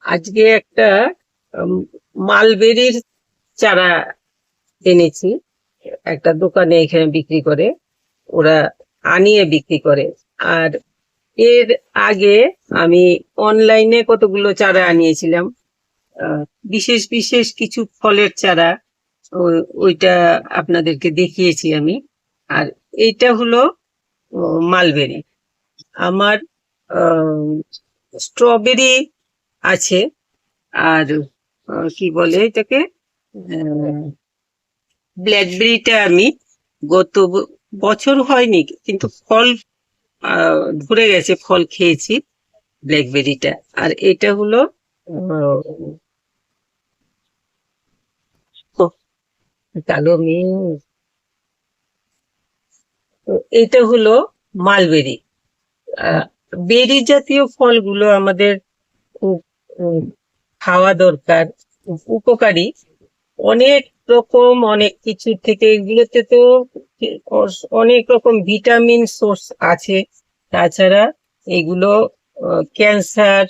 আজকে একটা মালবেরির চারা এনেছি, একটা দোকানে এখানে বিক্রি করে, ওরা আনিয়ে বিক্রি করে। আর এর আগে আমি অনলাইনে কতগুলো চারা আনিয়েছিলাম, আহ, বিশেষ বিশেষ কিছু ফলের চারা, ওইটা আপনাদেরকে দেখিয়েছি আমি। আর এইটা হলো মালবেরি। আমার স্ট্রবেরি আছে, আর কি বলে এটাকে, ব্ল্যাকবেরিটা আমি গত বছর হয়নি, কিন্তু ফল ধরে গেছে, ফল খেয়েছি ব্ল্যাকবেরিটা। আর এটা হলো আহ, ওহ, কালো মেয়ে। তো এটা হলো মালবেরি। বেরি জাতীয় ফলগুলো আমাদের খুব উম, খাওয়া দরকার, উপকারী। অনেক রকম অনেক কিছু থেকে এগুলোতে তো অনেক রকম ভিটামিন সোর্স আছে। তাছাড়া এগুলো ক্যান্সার,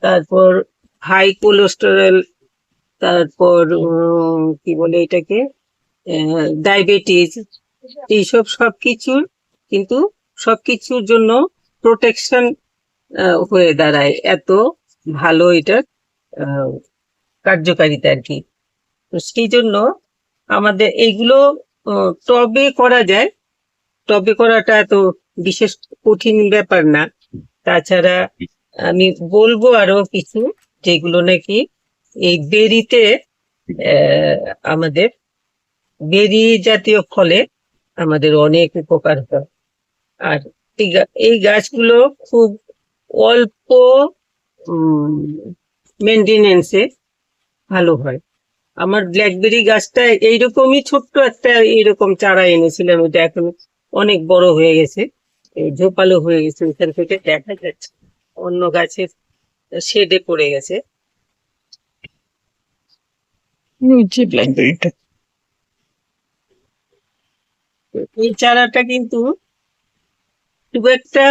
তারপর হাই কোলেস্টেরল, তারপর কি বলে এটাকে, ডায়াবেটিস, এইসব সবকিছুর, কিন্তু সবকিছুর জন্য প্রোটেকশন হয়ে দাঁড়ায়। এত ভালো এটার আহ, কার্যকারিতা আর কি। তো সেই জন্য আমাদের এইগুলো টবে করা যায়। টবে করাটা এত বিশেষ কঠিন ব্যাপার না। তাছাড়া আমি বলবো আরো কিছু, যেগুলো নাকি এই বেরিতে, আমাদের বেরি জাতীয় ফলে আমাদের অনেক উপকার হয়। আর এই গাছগুলো খুব অল্প মেনটেনেন্সে ভালো হয়। আমার ব্ল্যাকবেরি গাছটা এইরকমই ছোট্ট একটা এইরকম চারা এনেছিলাম, এটা এখন অনেক বড় হয়ে গেছে, ঝোপালো হয়ে গেছে, ওখান থেকে দেখা যাচ্ছে অন্য গাছের শেডে পড়ে গেছে। যে ব্ল্যাকবেরিটা এই চারাটা কিন্তু খুব একটা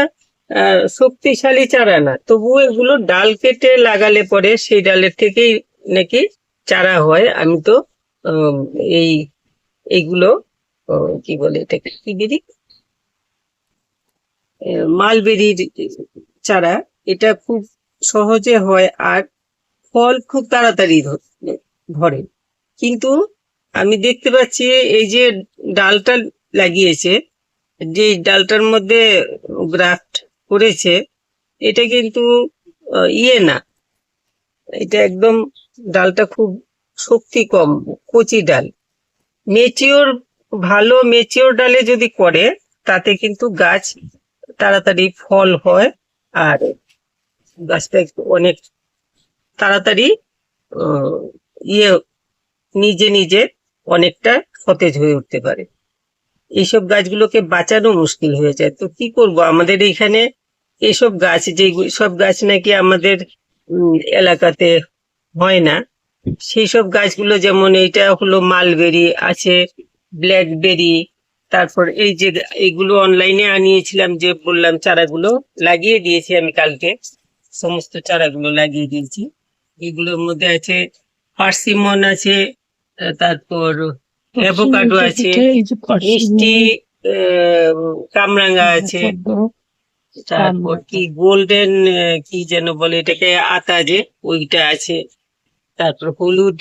শক্তিশালী চারা না, তবুও এগুলো ডাল কেটে লাগালে পরে সেই ডালের থেকেই নাকি চারা হয়। আমি তো আম, এই এইগুলো কি বলে এটাকে, কি বেরি, মালবেরির চারা, এটা খুব সহজে হয় আর ফল খুব তাড়াতাড়ি ধরে। কিন্তু আমি দেখতে পাচ্ছি এই যে ডালটা লাগিয়েছে, যে ডালটার মধ্যে গ্রাফট করেছে, এটা কিন্তু ইয়ে না, এটা একদম ডালটা খুব শক্তি কম, কচি ডাল। মেচিওর, ভালো মেচিওর ডালে যদি করে, তাতে কিন্তু গাছ তাড়াতাড়ি ফল হয়, আর গাছটা একটু অনেক তাড়াতাড়ি আহ, ইয়ে নিজে নিজে অনেকটা সতেজ হয়ে উঠতে পারে। এইসব গাছগুলোকে বাঁচানো মুশকিল হয়ে যায়। তো কি করব, আমাদের এইখানে এইসব গাছ, যে সব গাছ নাকি আমাদের এলাকাতে হয় না, সেই সব গাছগুলো, যেমন এইটা হলো মালবেরি আছে, ব্ল্যাকবেরি, তারপর এই যে এইগুলো অনলাইনে আনিয়েছিলাম, যে বললাম চারাগুলো লাগিয়ে দিয়েছি আমি কালকে, সমস্ত চারাগুলো লাগিয়ে দিয়েছি। এগুলোর মধ্যে আছে পার্সিমন আছে, তারপর অ্যাভোকাডো আছে, এই যে মিষ্টি পার্সিমন, আহ, কামরাঙা আছে, তারপর কি গোল্ডেন, কি যেন বলে এটাকে, আতা যে, ওইটা আছে, তারপর হলুদ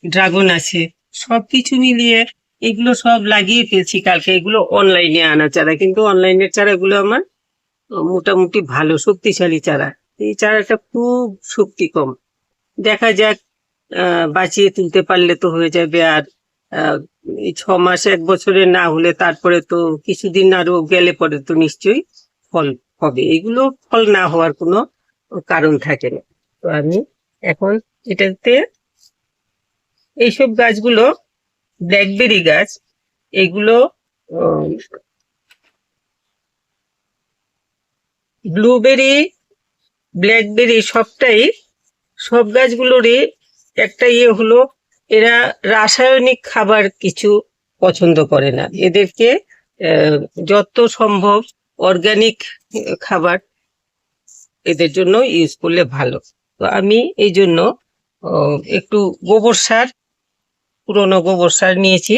ড্রাগন আছে। সবকিছু মিলিয়ে এগুলো সব লাগিয়ে ফেলছি কালকে। এগুলো অনলাইনে আনা চারা, কিন্তু অনলাইনের চারাগুলো আমার মোটামুটি ভালো শক্তিশালী চারা। এই চারাটা খুব শক্তি কম। দেখা যাক, বাঁচিয়ে তুলতে পারলে তো হয়ে যাবে। আর আহ, এই 6 মাস 1 বছরে না হলে তারপরে তো কিছুদিন আরো গেলে পরে তো নিশ্চয়ই ফল হবে। এগুলো ফল না হওয়ার কোনো কারণ থাকে না। তো আমি এখন এটাতে, এইসব গাছগুলো ব্ল্যাকবেরি গাছ, এগুলো ব্লুবেরি, ব্ল্যাকবেরি সবটাই, সব গাছগুলোরই একটা ইয়ে হলো, এরা রাসায়নিক খাবার কিছু পছন্দ করে না। এদেরকে যত সম্ভব অর্গানিক খাবার এদের জন্য ইউজ করলে ভালো। তো আমি এই জন্য একটু গোবর সার, পুরনো গোবর সার নিয়েছি,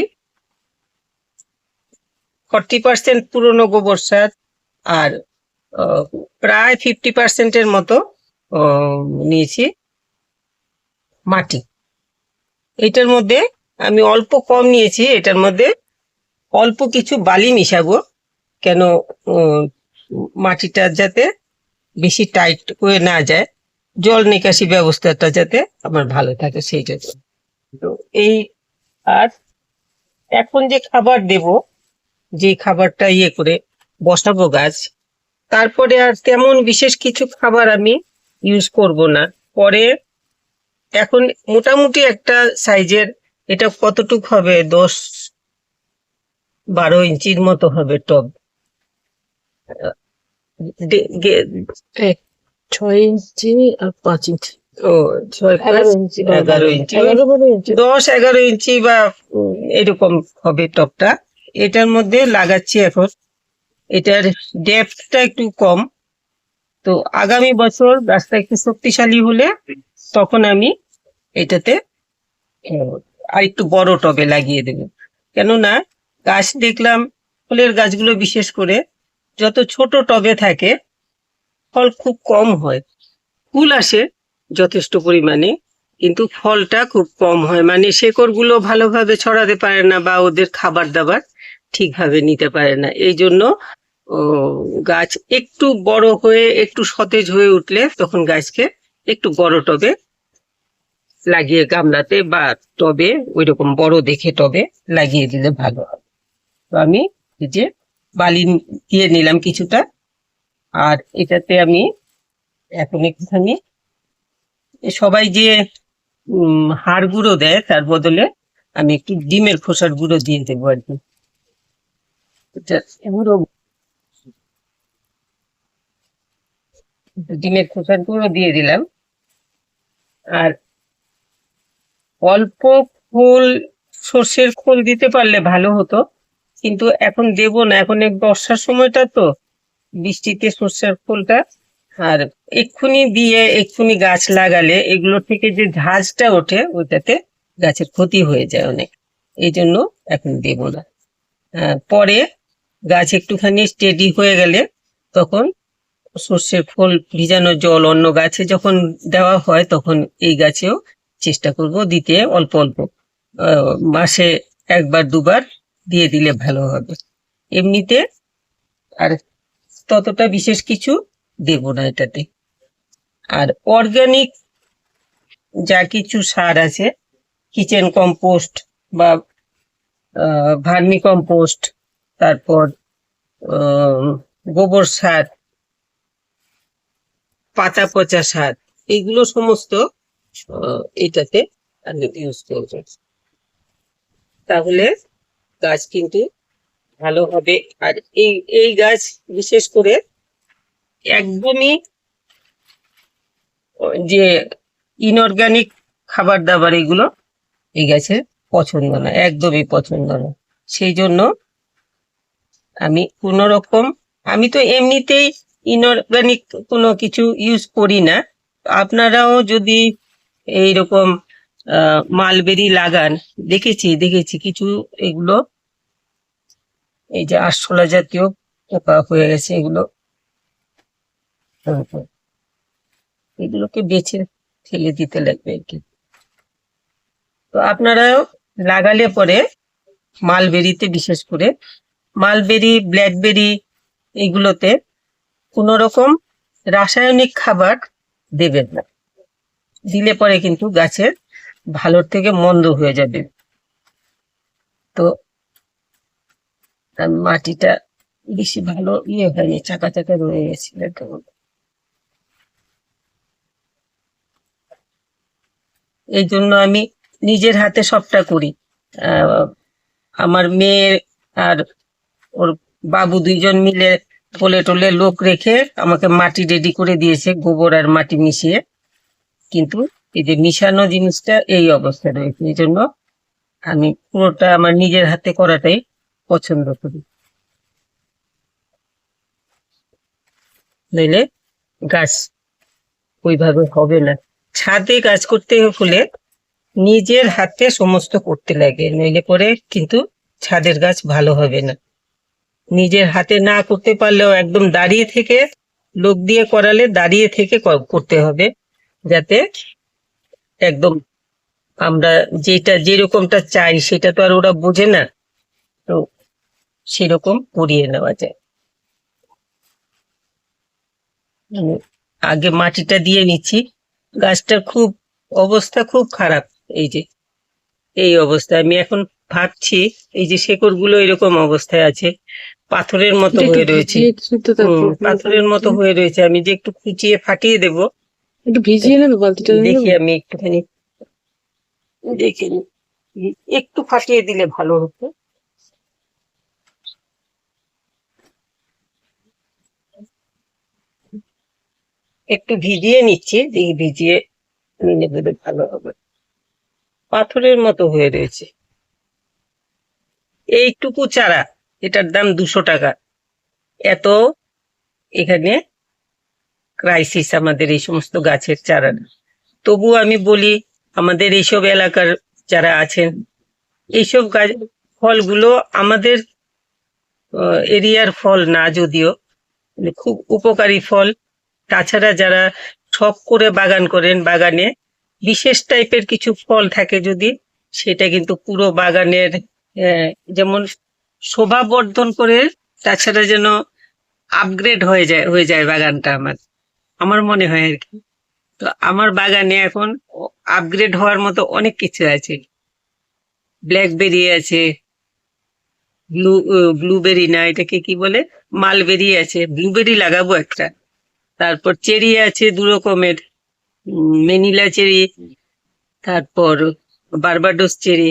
40% পুরনো গোবর সার, আর প্রায় 50%-এর মতো নিয়েছি মাটি। এটার মধ্যে আমি অল্প কম নিয়েছি, এটার মধ্যে অল্প কিছু বালি মিশাবো, কেন মাটিটা যাতে বেশি টাইট হয়ে না যায়, জল নিকাশি ব্যবস্থাটা যাতে আমার ভালো থাকে সেই জন্য। তো এই, আর এখন যে খাবার দেব, যে খাবারটা করে বসাবো গাছ, তারপরে আর তেমন বিশেষ কিছু খাবার আমি ইউজ করব না। পরে এখন মোটামুটি একটা সাইজের, এটা কতটুক হবে, 10-12 ইঞ্চির মতো হবে টব। এক 6 ইঞ্চি আর 5 ইঞ্চি, ও 6-5 ইঞ্চি 11 ইঞ্চি, 11 ইঞ্চি 10-11 ইঞ্চি বা এরকম হবে টবটা। এটার মধ্যে লাগাচ্ছি এখন। এটার ডেপথটা একটু কম, তো আগামী বছর গাছটা একটু শক্তিশালী হলে তখন আমি এটাতে আর একটু বড় টবে লাগিয়ে দেব। কেননা গাছ দেখলাম, ফলের গাছগুলো বিশেষ করে যত ছোট টবে থাকে ফল খুব কম হয়, ফুল আসে যথেষ্ট পরিমাণে, কিন্তু ফলটা খুব কম হয়, মানে শেকড়গুলো ভালোভাবে ছড়াতে পারে না বা ওদের খাবার দাবার ঠিকভাবে নিতে পারে না। এই জন্য গাছ একটু বড় হয়ে একটু সতেজ হয়ে উঠলে তখন গাছকে একটু বড় টবে লাগিয়ে, গামলাতে বা টবে ওইরকম বড় দেখে টবে লাগিয়ে দিলে ভালো হবে। তো আমি এই যে বালি দিয়ে নিলাম কিছুটা, আর এটাতে আমি এখন একটুখানি, সবাই যে হাড় গুঁড়ো দেয় তার বদলে আমি একটু ডিমের খোসার গুঁড়ো দিয়ে দেবো আর কি। ডিমের খোসার গুঁড়ো দিয়ে দিলাম। আর অল্প ফুল, সর্ষের খোল দিতে পারলে ভালো হতো, কিন্তু এখন দেব না, এখন এক বর্ষার সময়টা তো, বৃষ্টিতে সর্ষের খোলটা, আর এক্ষুনি দিয়ে এক্ষুনি গাছ লাগালে এগুলো থেকে যে ঝাঁজটা ওঠে ওইটাতে গাছের ক্ষতি হয়ে যায় অনেক, এই জন্য এখন দেব না। পরে গাছ একটুখানি স্টেডি হয়ে গেলে তখন সর্ষের খোল ভিজানো জল অন্য গাছে যখন দেওয়া হয় তখন এই গাছেও চেষ্টা করব দিতে, অল্প অল্প, মাসে 1-2 বার দিয়ে দিলে ভালো হবে। এমনিতে আর ততটা বিশেষ কিছু দেব না এটাতে। আর অর্গানিক যা কিছু সার আছে, কিচেন কম্পোস্ট বা ভার্মি কম্পোস্ট, তারপর গোবর সার, পাতা পচা সার, এইগুলো সমস্ত এটাতে আমি ইউজ করব, তাহলে গাছ কিন্তু ভালো হবে। আর এই গাছ বিশেষ করে একদমই যে ইনঅর্গানিক খাবার দাবার এগুলো এই গাছের পছন্দ না, একদমই পছন্দ না। সেই জন্য আমি কোনো রকম, আমি তো এমনিতেই ইনঅর্গানিক কোনো কিছু ইউজ করি না। আপনারাও যদি এইরকম মালবেরি লাগান, দেখেছি কিছু এগুলো, এই যে আরশোলা জাতীয় পোকা হয়ে গেছে এগুলো, এগুলোকে বেছে ফেলে দিতে লাগবে আর কি। তো আপনারাও লাগালে পরে মালবেরিতে, বিশেষ করে মালবেরি, ব্ল্যাকবেরি, এগুলোতে কোনো রকম রাসায়নিক খাবার দেবেন না, দিলে পরে কিন্তু গাছের ভালোর থেকে মন্দ হয়ে যাবে। তো মাটিটা বেশি ভালো হয়নি, চাকা চাকা রয়ে গেছিল কেমন, এই জন্য আমি নিজের হাতে সবটা করি। আমার মেয়ে আর ওর বাবু 2জন মিলে কোলে টোলে লোক রেখে আমাকে মাটি রেডি করে দিয়েছে, গোবর আর মাটি মিশিয়ে, কিন্তু এই যে মিশানো জিনিসটা এই অবস্থা রয়েছে, এই জন্য আমি পুরোটা আমার নিজের হাতে করাটাই পছন্দ করি, নইলে গাছ ওইভাবে হবে না। ছাদে গাছ করতে হলে নিজের হাতে সমস্ত করতে লাগে, নইলে পরে কিন্তু ছাদের গাছ ভালো হবে না। নিজের হাতে না করতে পারলেও একদম দাঁড়িয়ে থেকে, লোক দিয়ে করালে দাঁড়িয়ে থেকে করতে হবে, যাতে একদম আমরা যেরকমটা চাই সেটা তো আর ওরা বোঝে না, তো সেরকম করিয়ে নেওয়া যায়। আগে মাটিটা দিয়ে নিচ্ছি। গাছটার অবস্থা খুব খারাপ। এই যে এই অবস্থায় আমি এখন ভাবছি, এই যে শেকড়গুলো এরকম অবস্থায় আছে, পাথরের মতো এটা একটু হয়ে রয়েছে। ভিজিয়ে কিন্তু তারপর পাথরের মতো হয়ে রয়েছে। আমি যে একটু খুঁচিয়ে ফাটিয়ে দেব, একটু ভিজিয়ে নেবে বালতিটা নিয়ে দেখি নেবে? আমি একটুখানি দেখে নিই। একটু ফাটিয়ে দিলে ভালো হতো। একটু ভিজিয়ে নিচ্ছি, দেখি ভিজিয়ে নিলে বোধ হয় ভালো হবে। পাথরের মতো হয়ে রয়েছে। এইটুকু চারা, এটার দাম 200 টাকা। এত এখানে ক্রাইসিস আমাদের এই সমস্ত গাছের চারা। তবু আমি বলি, আমাদের এইসব এলাকার যারা আছেন, এইসব গাছ ফলগুলো আমাদের এরিয়ার ফল না যদিও, মানে খুব উপকারী ফল। তাছাড়া যারা শখ করে বাগান করেন, বাগানে বিশেষ টাইপের কিছু ফল থাকে যদি, সেটা কিন্তু পুরো বাগানের যেমন শোভা বর্ধন করে, তাছাড়া যেন আপগ্রেড হয়ে যায় বাগানটা। আমার মনে হয় আর কি। তো আমার বাগানে এখন আপগ্রেড হওয়ার মতো অনেক কিছু আছে। ব্ল্যাকবেরি আছে, ব্লুবেরি না, এটাকে কি বলে, মালবেরি আছে, ব্লুবেরি লাগাবো একটা। তারপর চেরি আছে 2 রকমের, মেনিলা চেরি, তারপর বার্বাডোস চেরি।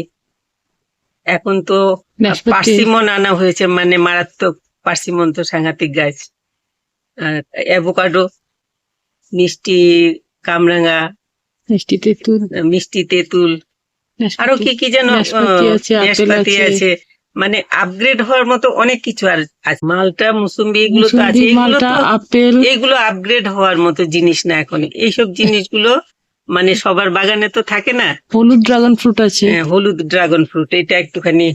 এখন তো নাশপাতি। পার্সিমন আনা হয়েছে, মানে মারাত্মক। পার্সিমন তো সাংঘাতিক গাছ। অ্যাভোকাডো, মিষ্টি কামরাঙা, মিষ্টি তেঁতুল, মিষ্টি তেঁতুল, আরো কি কি যেন নাশপাতি আছে, আপেল নাশপাতি আছে, আছে। মানে আপগ্রেড হওয়ার মতো অনেক কিছু আর আছে। মালটা, মুসুম্বি, এগুলো তো আছে। মুসুম্বি, মালটা, আপেল। এইগুলো আপগ্রেড হওয়ার মতো জিনিস না এখন। এইসব জিনিসগুলো মানে সবার বাগানে তো থাকে না। হলুদ ড্রাগন ফ্রুট আছে। হলুদ ড্রাগন ফ্রুট, এটা একটুখানি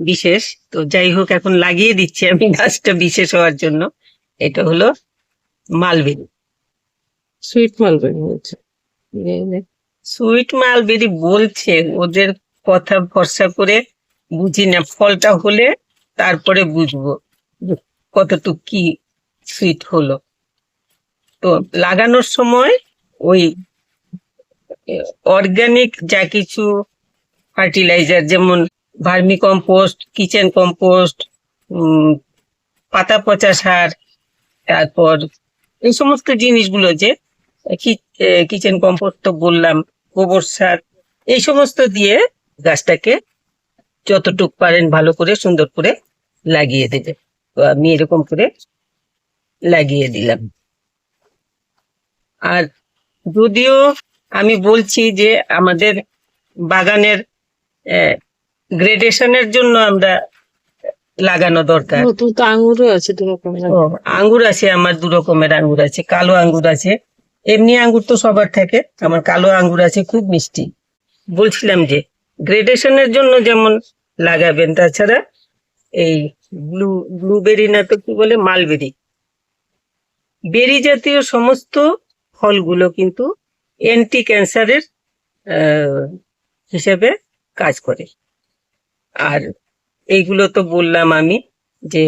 বিশেষ। তো যাই হোক, এখন লাগিয়ে দিচ্ছি আমি গাছটা বিশেষ হওয়ার জন্য। এটা হলো মালবেরি। সুইট মালবেরি আছে। সুইট মালবেরি বলছে, ওদের কথা ভরসা করে বুঝি না। ফলটা হলে তারপরে বুঝবো যে কতটুকু কি সুইট হলো। তো লাগানোর সময় ওই অর্গানিক যা কিছু ফার্টিলাইজার, যেমন ভার্মি কম্পোস্ট, কিচেন কম্পোস্ট, পাতা পচা সার, তারপর এই সমস্ত জিনিসগুলো, যে কিচেন কম্পোস্ট তো বললাম, গোবর সার, এই সমস্ত দিয়ে গাছটাকে যতটুক পারেন ভালো করে সুন্দর করে লাগিয়ে দেবে। তো আমি এরকম করে লাগিয়ে দিলাম। আর যদিও আমি বলছি যে আমাদের বাগানের গ্রেডেশনের জন্য আমরা লাগানো দরকার। তো আঙুরও আছে 2 রকমের। আঙ্গুর আছে, আমার 2 রকমের আঙ্গুর আছে। কালো আঙ্গুর আছে, এমনি আঙ্গুর তো সবার থাকে, আমার কালো আঙ্গুর আছে, খুব মিষ্টি। বলছিলাম যে গ্রেডেশনের জন্য যেমন লাগাবেন, তাছাড়া এই ব্লুবেরি না তো কি বলে, মালবেরি, বেরি জাতীয় সমস্ত ফলগুলো কিন্তু অ্যান্টি ক্যান্সারের হিসেবে কাজ করে। আর এইগুলো তো বললাম আমি যে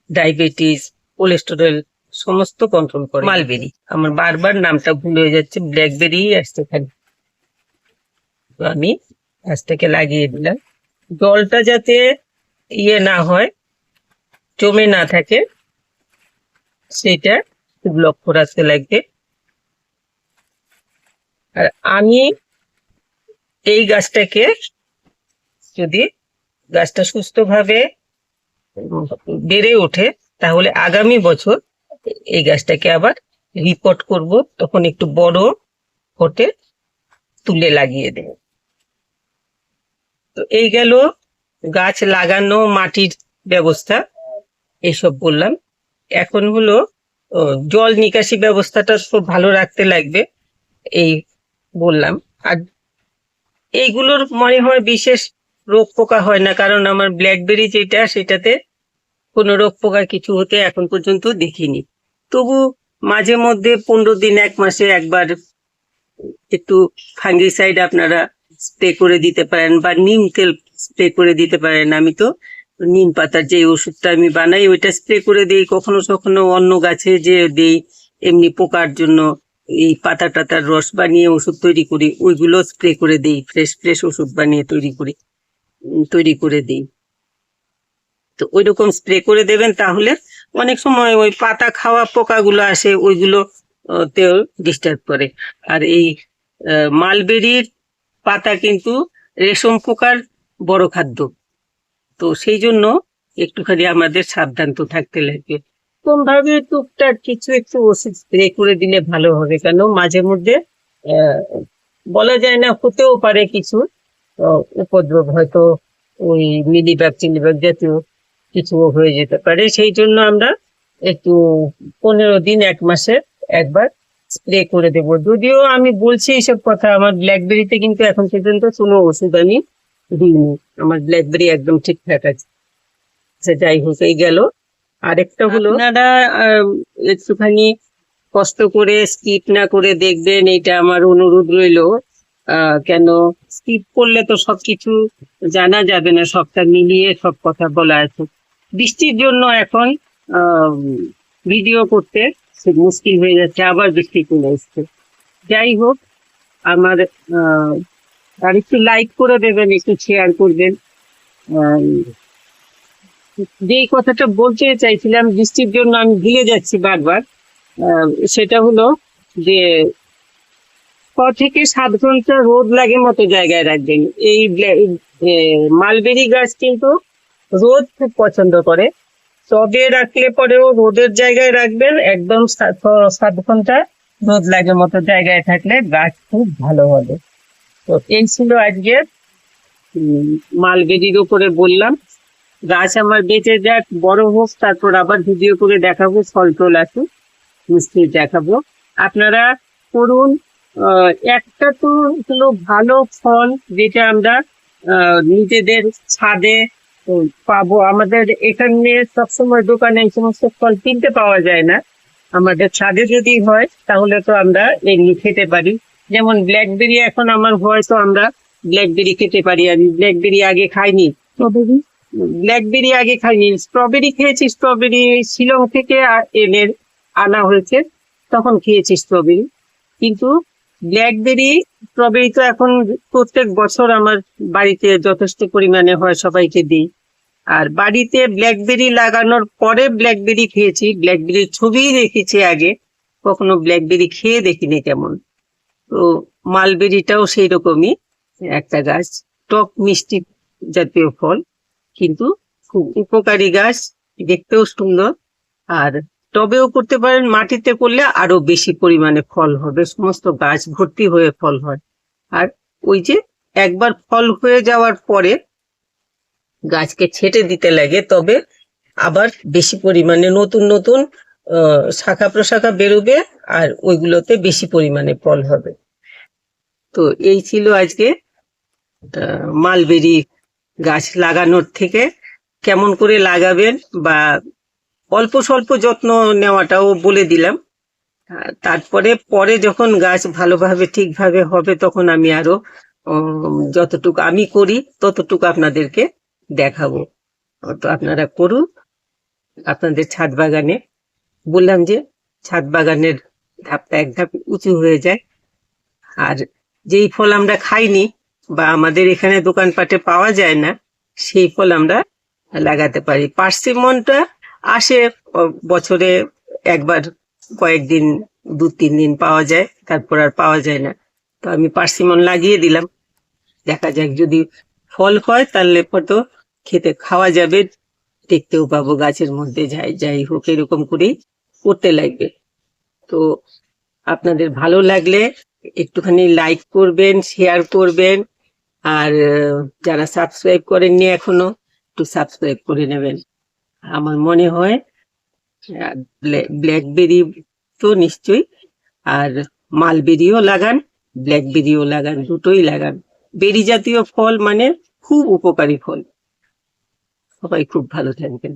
ডায়াবেটিস, কোলেস্টেরল সমস্ত কন্ট্রোল করে। মালবেরি, আমার বারবার নামটা ভুল হয়ে যাচ্ছে, ব্ল্যাকবেরি আসতে থাকে। তো আমি গাছটাকে লাগিয়ে দিলাম। জলটা যাতে না হয়, জমে না থাকে, সেটা খুব লক্ষ্য রাখতে লাগবে। আর আমি এই গাছটাকে, যদি গাছটা সুস্থভাবে বেড়ে ওঠে, তাহলে আগামী বছর এই গাছটাকে আবার রিপোর্ট করব, তখন একটু বড় হতে তুলে লাগিয়ে দেব। তো এই গেল গাছ লাগানো, মাটির ব্যবস্থা, এসব বললাম। এখন হলো জল নিকাশি ব্যবস্থাটা খুব ভালো রাখতে লাগবে, এই বললাম। আর এইগুলোর মনে হয় বিশেষ রোগ পোকা হয় না, কারণ আমার ব্ল্যাকবেরি যেটা সেটাতে কোনো রোগ পোকা কিছু হতে এখন পর্যন্ত দেখিনি। তবু মাঝে মধ্যে 15 দিন 1 মাসে একবার একটু ফাঙ্গিসাইড আপনারা স্প্রে করে দিতে পারেন, বা নিম তেল স্প্রে করে দিতে পারেন। আমি তো নিম পাতার যে ওষুধটা আমি বানাই ওইটা স্প্রে করে দিই, কখনো কখনো অন্য গাছে যে দিই এমনি পোকার জন্য। এই পাতা টাতার রস বানিয়ে ওষুধ তৈরি করি, ওইগুলো স্প্রে করে দিই, ফ্রেশ ফ্রেশ ওষুধ বানিয়ে তৈরি করে দিই। তো ওইরকম স্প্রে করে দেবেন, তাহলে অনেক সময় ওই পাতা খাওয়া পোকাগুলো আসে, ওইগুলো তেও ডিস্টার্ব করে। আর এই মালবেরির পাতা কিন্তু রেশম পোকার বড় খাদ্য, তো সেই জন্য একটুখানি আমাদের সাবধান তো থাকতে লাগবে। কোন ভাবে টুকটাক কিছু একটু ওষুধ স্প্রে করে দিলে ভালো হবে, কেন মাঝে মধ্যে বলা যায় না, হতেও পারে কিছু উপদ্রব, হয়তো ওই মিলিবাগ চিলিবাগ জাতীয় কিছু হয়ে যেতে পারে। সেই জন্য আমরা একটু 15 দিন 1 মাসে একবার স্প্রে করে দেবো। যদিও আমি বলছি এইসব কথা, আমার ব্ল্যাকবেরিতে কিন্তু এখন পর্যন্ত কোনো ওষুধ আমি দিইনি, আমার ব্ল্যাকবেরি একদম ঠিকঠাক আছে। যাই হোক, এই গেল। আরেকটা হলো, আপনারা একটুখানি কষ্ট করে স্কিপ না করে দেখবেন, এটা আমার অনুরোধ রইলো। কেন স্কিপ করলে তো সবকিছু জানা যাবে না, সবটা মিলিয়ে সব কথা বলা আছে। বৃষ্টির জন্য এখন ভিডিও করতে খুব মুশকিল হয়ে যাচ্ছে, আবার বৃষ্টি চলে এসছে। যাই হোক, আমার আর একটু লাইক করে দেবেন, একটু শেয়ার করবেন। যেই কথাটা বলতে চাইছিলাম, বৃষ্টির জন্য আমি ভুলে যাচ্ছি বারবার, সেটা হলো যে 6 থেকে 7 ঘন্টা রোদ লাগে মতো জায়গায় রাখবেন। এই মালবেরি গাছ কিন্তু রোদ খুব পছন্দ করে। টবে রাখলে পরেও রোদের জায়গায় রাখবেন, একদম 7 ঘন্টা রোদ লাগে মতো জায়গায় থাকলে গাছ খুব ভালো হবে। তো এই ছিল আজকে মালবেরির উপরে বললাম। গাছ আমার বেঁচে যাক, বড় হোক, তারপর আবার ভিডিও করে দেখাবো, ফল টল আসুক, নিশ্চয়ই দেখাবো। আপনারা করুন। একটা তো হলো ভালো ফল যেটা আমরা নিজেদের ছাদে পাবো। আমাদের এখানে সবসময় দোকানে এই সমস্ত ফল কিনতে পাওয়া যায় না, আমাদের ছাদে যদি হয় তাহলে তো আমরা এমনি খেতে পারি। যেমন ব্ল্যাকবেরি, এখন আমার হয়তো আমরা ব্ল্যাকবেরি খেতে পারি। আমি ব্ল্যাকবেরি আগে খাইনি, ব্ল্যাকবেরি আগে খাইনি, স্ট্রবেরি খেয়েছি। স্ট্রবেরি শিলং থেকে আনা হয়েছে, তখন খেয়েছি স্ট্রবেরি। কিন্তু ব্ল্যাকবেরি, স্ট্রবেরি তো এখন প্রত্যেক বছর আমার বাড়িতে যথেষ্ট পরিমাণে হয়, সবাইকে দিই। আর বাড়িতে ব্ল্যাকবেরি লাগানোর পরে ব্ল্যাকবেরি খেয়েছি, ব্ল্যাকবেরির ছবি দেখেছি আগে, কখনো ব্ল্যাকবেরি খেয়ে দেখিনি কেমন। তো মালবেরিটাও সেই রকমই একটা গাছ, টক মিষ্টি জাতীয় ফল, কিন্তু খুব উপকারী গাছ, দেখতেও সুন্দর। আর টবেও করতে পারেন, মাটিতে করলে আরো বেশি পরিমাণে ফল হবে, সমস্ত গাছ ভর্তি হয়ে ফল হয়। আর ওই যে একবার ফল হয়ে যাওয়ার পরে গাছকে ছেটে দিতে লাগে, তবে আবার বেশি পরিমাণে নতুন নতুন শাখা প্রশাখা বেরোবে, আর ওইগুলোতে বেশি পরিমাণে ফল হবে। তো এই ছিল আজকে মালবেরি গাছ লাগানোর থেকে কেমন করে লাগাবেন, বা অল্প স্বল্প যত্ন নেওয়াটাও বলে দিলাম। তারপরে পরে যখন গাছ ভালোভাবে ঠিকভাবে হবে, তখন আমি আরো যতটুকু আমি করি ততটুকু আপনাদেরকে দেখাবো। তো আপনারা করুন আপনাদের ছাদ বাগানে। বললাম যে ছাদ বাগানের ধাপটা এক ধাপ উঁচু হয়ে যায়। আর যেই ফল আমরা খাইনি বা আমাদের এখানে দোকানপাটে পাওয়া যায় না, সেই ফল আমরা লাগাতে পারি। পার্সিমনটা আসে বছরে একবার, কয়েকদিন 2-3 দিন পাওয়া যায়, তারপর আর পাওয়া যায় না। তো আমি পার্সিমন লাগিয়ে দিলাম, দেখা যাক যদি ফল হয় তাহলে তো খেতে খাওয়া যাবে, দেখতেও পাবো গাছের মধ্যে। যাই হোক, এরকম করেই করতে লাগবে। তো আপনাদের ভালো লাগলে একটুখানি লাইক করবেন, শেয়ার করবেন, আর যারা সাবস্ক্রাইব করেননি এখনো, একটু সাবস্ক্রাইব করে নেবেন। আমার মনে হয় ব্ল্যাকবেরি তো নিশ্চয়ই, আর মালবেরিও লাগান, ব্ল্যাকবেরিও লাগান, দুটোই লাগান। বেরি জাতীয় ফল মানে খুব উপকারী ফল। সবাই খুব ভালো থাকবেন।